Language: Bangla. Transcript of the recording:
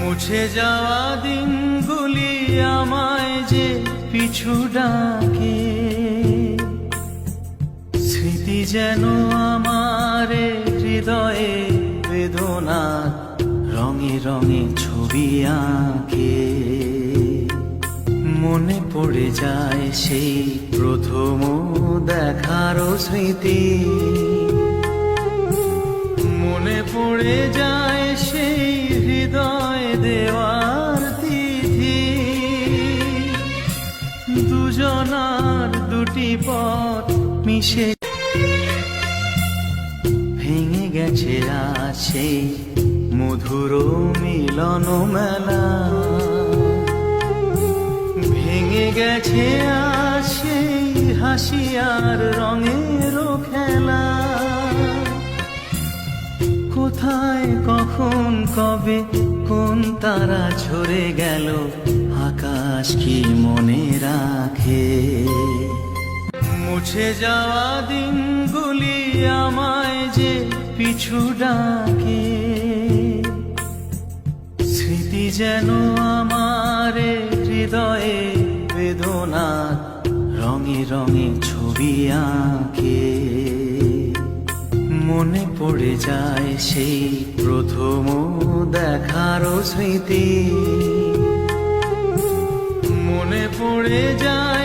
মুছে যাওয়া দিনগুলি আমায় যে পিছু ডাকে, স্মৃতি যেন আমার হৃদয়ে বেদনা রঙে রঙে ছবি আঁকে। মনে পড়ে যায় সেই প্রথম দেখারও স্মৃতি, মনে পড়ে যায় সেই হৃদয় দেওয়ার তিথি। দুজনার দুটি পথ মিশে ভেঙে গেছে আজ সেই মধুর মিলন মেলা, ভেঙে গেছে আজ সেই হাসি আর রঙের খেলা। কোথায় কখন কবে কোন তারা ঝরে গেল, আকাশ কি মনে রাখে? মুছে যাওয়া দিনগুলি আমায় যে পিছু ডাকে, স্মৃতি যেন আমার হৃদয়ে বেদনা রঙে রঙে ছবি আঁকে। মনে পড়ে যায় সেই প্রথম দেখারও স্মৃতি, মনে পড়ে যায়।